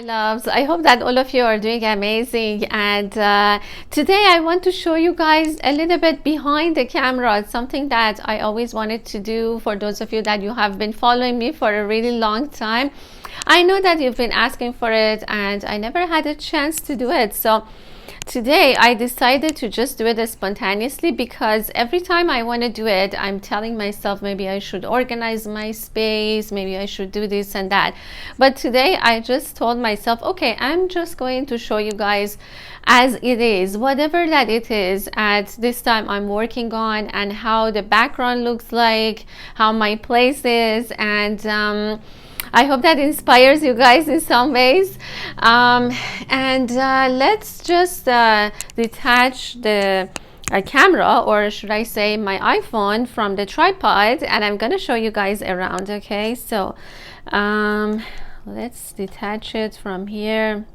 Loves, I hope that all of you are doing amazing, and today I want to show you guys a little bit behind the camera. It's something that I always wanted to do. For those of you that you have been following me for a really long time, I know that you've been asking for it and I never had a chance to do it. So today I decided to just do it spontaneously, because every time I want to do it, I'm telling myself maybe I should organize my space, maybe I should do this and that. But today I just told myself, okay, I'm just going to show you guys as it is, whatever that it is at this time I'm working on, and how the background looks like, how my place is, and I hope that inspires you guys in some ways. Let's just detach the camera, or should I say my iPhone, from the tripod, and I'm gonna show you guys around. Okay, so let's detach it from here,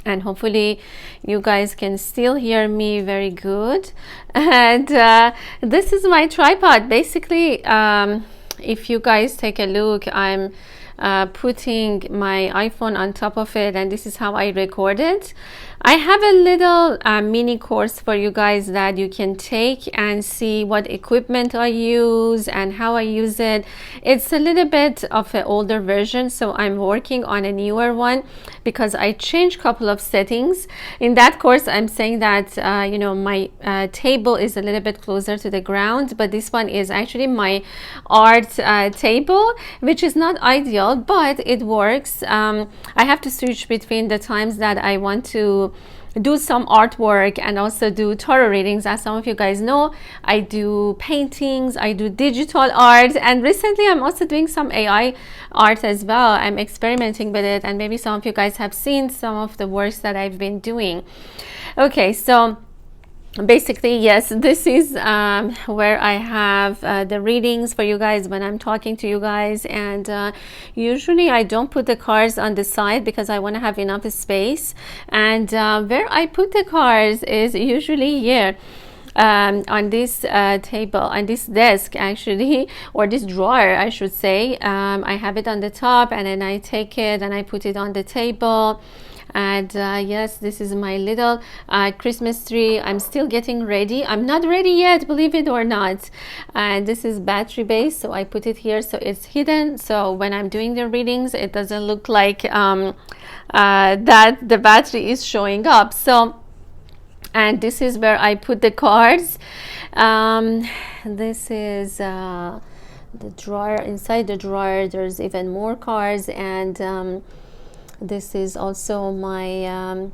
and hopefully you guys can still hear me very good. And this is my tripod. Basically, if you guys take a look, I'm putting my iPhone on top of it, and this is how I record it. I have a little mini course for you guys that you can take and see what equipment I use and how I use it. It's a little bit of an older version, so I'm working on a newer one because I changed a couple of settings. In that course, I'm saying that you know, my table is a little bit closer to the ground, but this one is actually my art table, which is not ideal, but it works. I have to switch between the times that I want to do some artwork and also do tarot readings. As some of you guys know, I do paintings, I do digital art, and recently I'm also doing some AI art as well. I'm experimenting with it, and maybe some of you guys have seen some of the works that I've been doing. Okay, so basically, yes, this is where I have the readings for you guys when I'm talking to you guys, and usually I don't put the cards on the side because I want to have enough space, and where I put the cards is usually here on this table, on this desk actually, or this drawer I should say. I have it on the top, and then I take it and I put it on the table. And yes, this is my little Christmas tree. I'm still getting ready. I'm not ready yet, believe it or not. And this is battery based, so I put it here so it's hidden, so when I'm doing the readings it doesn't look like that the battery is showing up. So, and this is where I put the cards. This is the drawer. Inside the drawer there's even more cards, and this is also my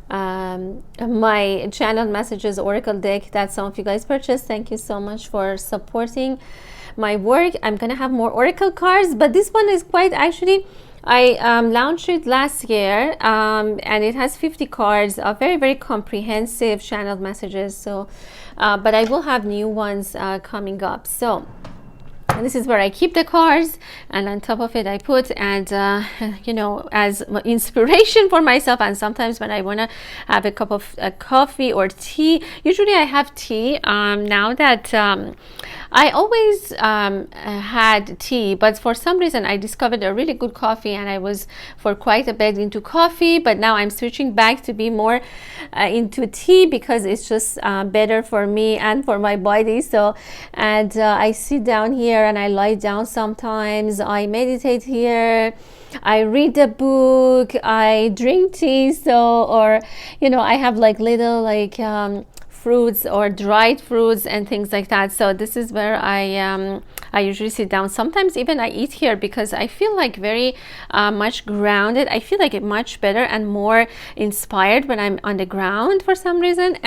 my channel messages oracle deck that some of you guys purchased. Thank you so much for supporting my work. I'm gonna have more oracle cards, but this one is quite, actually I launched it last year, and it has 50 cards, very very comprehensive channel messages. So but I will have new ones coming up. So this is where I keep the cards, and on top of it I put, and you know, as inspiration for myself, and sometimes when I want to have a cup of coffee or tea. Usually I have tea now that I always had tea, but for some reason I discovered a really good coffee, and I was for quite a bit into coffee, but now I'm switching back to be more into tea because it's just better for me and for my body. So, and I sit down here and I lie down sometimes, I meditate here, I read a book, I drink tea. So, or you know, I have like little like fruits or dried fruits and things like that. So this is where I usually sit down. Sometimes even I eat here because I feel like very much grounded. I feel like it much better and more inspired when I'm on the ground for some reason.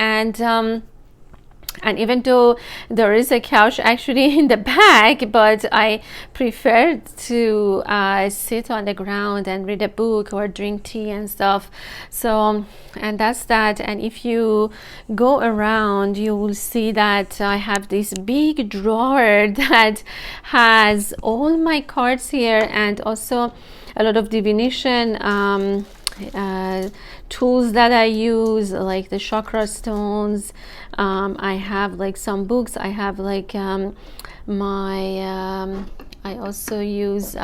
And even though there is a couch actually in the back, but I prefer to sit on the ground and read a book or drink tea and stuff. So, and that's that. And if you go around, you will see that I have this big drawer that has all my cards here, and also a lot of divination tools that I use, like the chakra stones. I have like some books. I have like I also use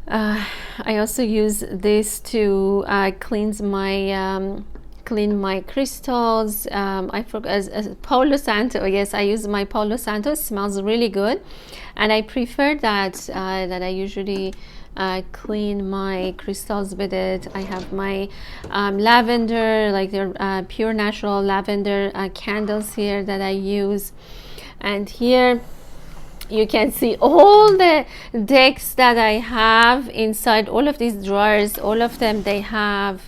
I also use this to clean my crystals. I forgot as Palo Santo. Yes, I use my Palo Santo. It smells really good, and I prefer that I usually clean my crystals with it. I have my lavender, like the pure natural lavender candles here that I use, and here you can see all the decks that I have inside all of these drawers. All of them, they have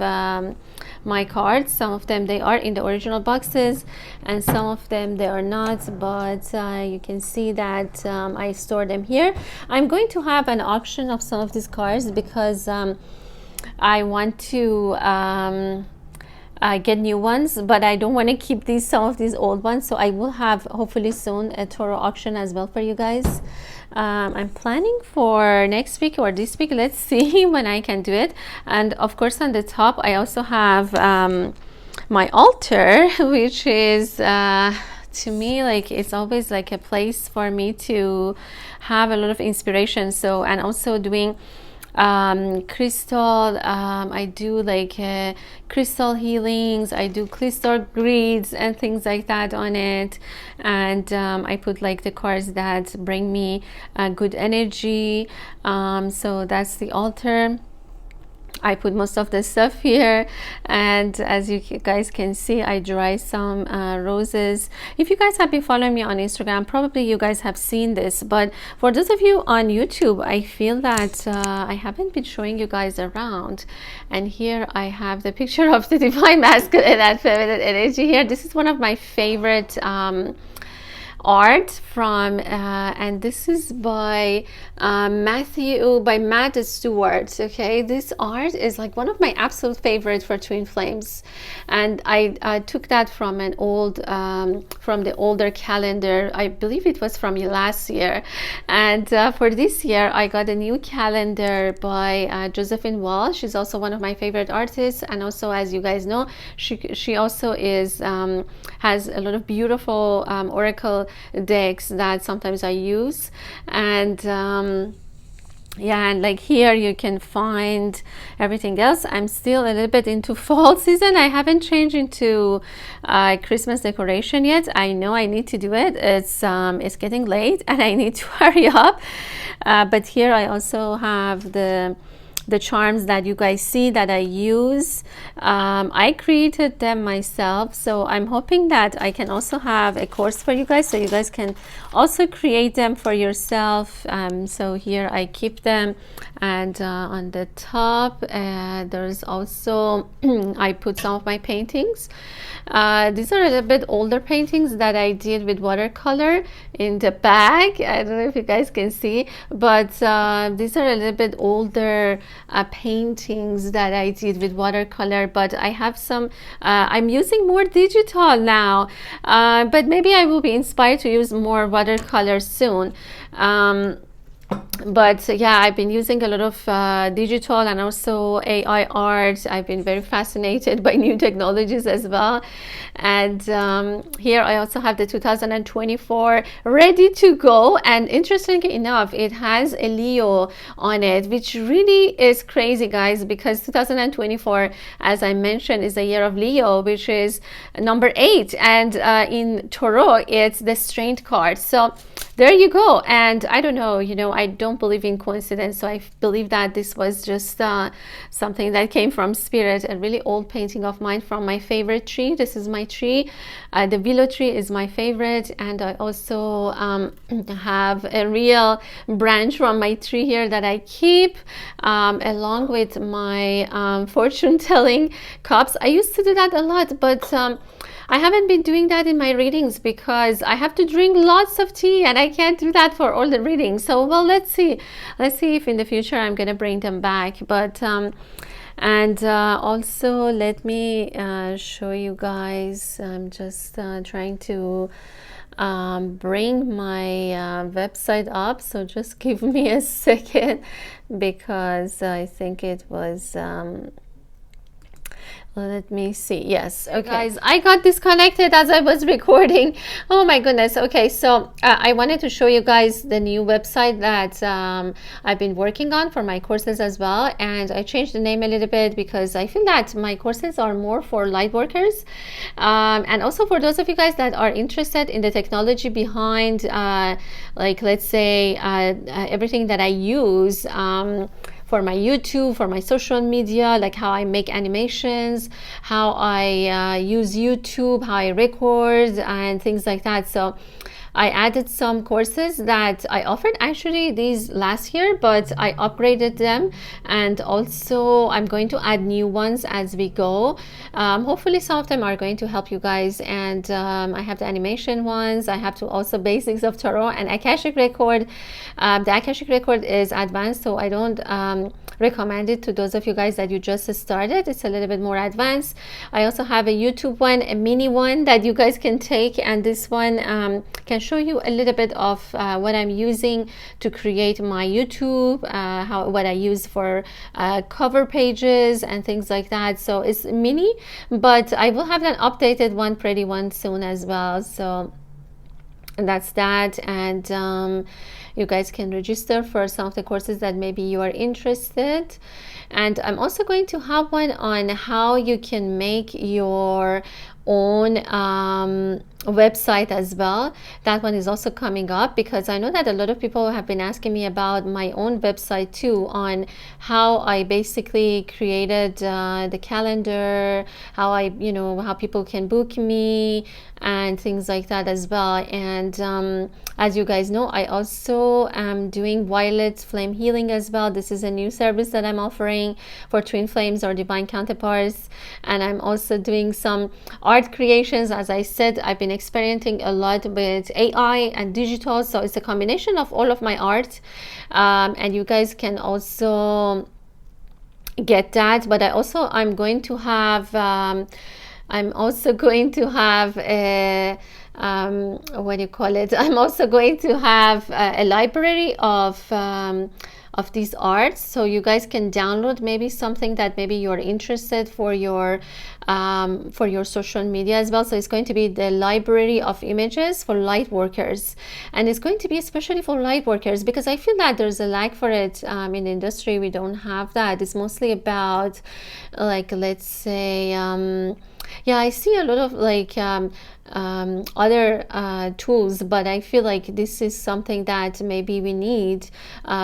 my cards. Some of them, they are in the original boxes, and some of them they are not, but you can see that I store them here. I'm going to have an auction of some of these cards because I want to get new ones, but I don't want to keep some of these old ones, so I will have hopefully soon a tarot auction as well for you guys. I'm planning for next week or this week. Let's see when I can do it. And of course on the top I also have my altar, which is to me, like, it's always like a place for me to have a lot of inspiration. So, and also doing crystal, I do like crystal healings, I do crystal grids and things like that on it, and I put like the cards that bring me good energy. So that's the altar. I put most of the stuff here, and as you guys can see, I dry some roses. If you guys have been following me on Instagram, probably you guys have seen this, but for those of you on YouTube, I feel that I haven't been showing you guys around. And here I have the picture of the divine masculine and feminine energy here. This is one of my favorite art from and this is by Matt Stewart. Okay, this art is like one of my absolute favorites for twin flames, and I took that from an old from the older calendar. I believe it was from last year, and for this year I got a new calendar by Josephine Wall. She's also one of my favorite artists, and also, as you guys know, she also is has a lot of beautiful oracle decks that sometimes I use. And yeah, and like here you can find everything else. I'm still a little bit into fall season. I haven't changed into Christmas decoration yet. I know I need to do it. It's getting late and I need to hurry up, but here I also have the charms that you guys see that I use. I created them myself, so I'm hoping that I can also have a course for you guys, so you guys can also create them for yourself. So here I keep them, and on the top there's also I put some of my paintings. These are a little bit older paintings that I did with watercolor in the bag. I don't know if you guys can see, but these are a little bit older paintings that I did with watercolor, but I have some I'm using more digital now, but maybe I will be inspired to use more watercolor soon. But yeah, I've been using a lot of digital and also AI art. I've been very fascinated by new technologies as well. And here I also have the 2024 ready to go, and interestingly enough, it has a Leo on it, which really is crazy, guys, because 2024, as I mentioned, is a year of Leo, which is number 8, and in Tarot it's the Strength card. So there you go. And I don't know, you know, I don't believe in coincidence, so I believe that this was just something that came from spirit. A really old painting of mine from my favorite tree. This is my tree. The willow tree is my favorite, and I also have a real branch from my tree here that I keep, along with my fortune telling cups. I used to do that a lot, but I haven't been doing that in my readings because I have to drink lots of tea and I can't do that for all the readings. So, well, let's see if in the future I'm gonna bring them back. But and also let me show you guys. I'm just trying to bring my website up, so just give me a second, because I think it was Let me see. Yes. Okay. Guys, I got disconnected as I was recording. Oh my goodness. Okay. So I wanted to show you guys the new website that I've been working on for my courses as well. And I changed the name a little bit because I feel that my courses are more for light workers. And also for those of you guys that are interested in the technology behind, like, let's say, everything that I use, for my YouTube, for my social media, like how I make animations, how I use YouTube, how I record, and things like that. So I added some courses that I offered actually these last year, but I upgraded them, and also I'm going to add new ones as we go. Hopefully some of them are going to help you guys, and I have the animation ones. I have to also basics of tarot and Akashic record. The Akashic record is advanced, so I don't recommend it to those of you guys that you just started. It's a little bit more advanced. I also have a YouTube one, a mini one that you guys can take, and this one can show you a little bit of what I'm using to create my YouTube, what I use for cover pages and things like that. So it's mini, but I will have an updated one, pretty one soon as well. So that's that. And you guys can register for some of the courses that maybe you are interested. And I'm also going to have one on how you can make your own website as well. That one is also coming up, because I know that a lot of people have been asking me about my own website too, on how I basically created the calendar, how how people can book me and things like that as well. And as you guys know, I also am doing violet flame healing as well. This is a new service that I'm offering for twin flames or divine counterparts. And I'm also doing some art creations. As I said, I've been experimenting a lot with AI and digital, so it's a combination of all of my art, and you guys can also get that. But I'm going to have I'm also going to have a what do you call it? I'm also going to have a library of these arts, so you guys can download maybe something that maybe you're interested for your social media as well. So it's going to be the library of images for light workers, and it's going to be especially for light workers because I feel that there's a lack for it in the industry. We don't have that. It's mostly about, like, let's say, yeah, I see a lot of like other tools, but I feel like this is something that maybe we need,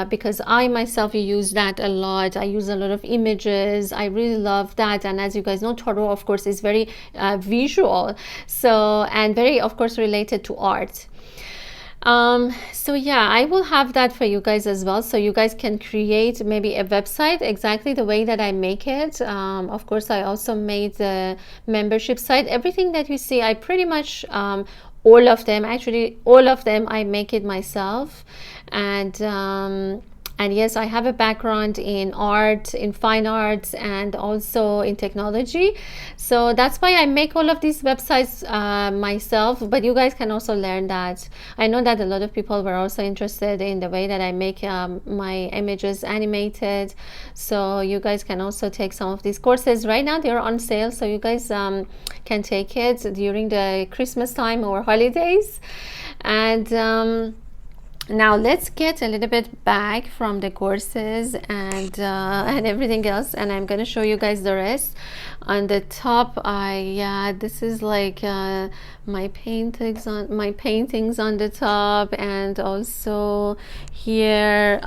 because I myself use that a lot. I use a lot of images. I really love that. And as you guys know, tarot, of course, is very visual, so, and very, of course, related to art. So yeah, I will have that for you guys as well, so you guys can create maybe a website exactly the way that I make it. Of course, I also made the membership site. Everything that you see, I pretty much all of them I make it myself. And yes, I have a background in art, in fine arts, and also in technology. So that's why I make all of these websites myself, but you guys can also learn that. I know that a lot of people were also interested in the way that I make my images animated. So you guys can also take some of these courses. Right now they're on sale, so you guys can take it during the Christmas time or holidays. And now let's get a little bit back from the courses and everything else, and I'm gonna show you guys the rest. On the top, this is like my paintings on the top, and also here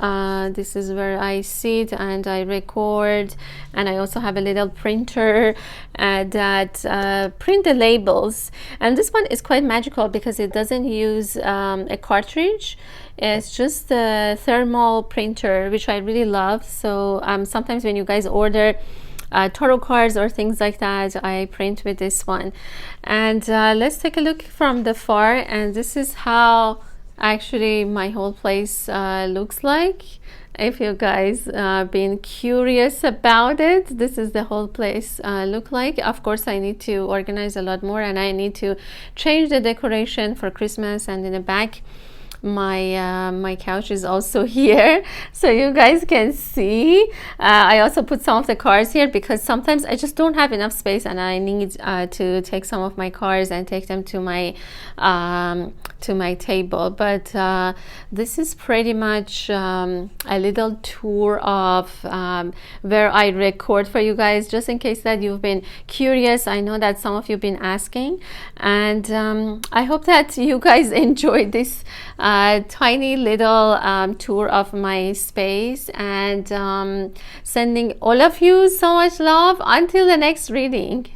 this is where I sit and I record, and I also have a little printer that print the labels. And this one is quite magical because it doesn't use a cartridge. It's just a thermal printer, which I really love. So sometimes when you guys order tarot cards or things like that, I print with this one. And let's take a look from the far, and this is how actually my whole place looks like. If you guys been curious about it, this is the whole place look like. Of course, I need to organize a lot more, and I need to change the decoration for Christmas. And in the back my couch is also here, so you guys can see. I also put some of the cards here because sometimes I just don't have enough space and I need to take some of my cards and take them to my table. But this is pretty much a little tour of where I record for you guys, just in case that you've been curious. I know that some of you've been asking, and I hope that you guys enjoyed this tiny little tour of my space, and sending all of you so much love until the next reading.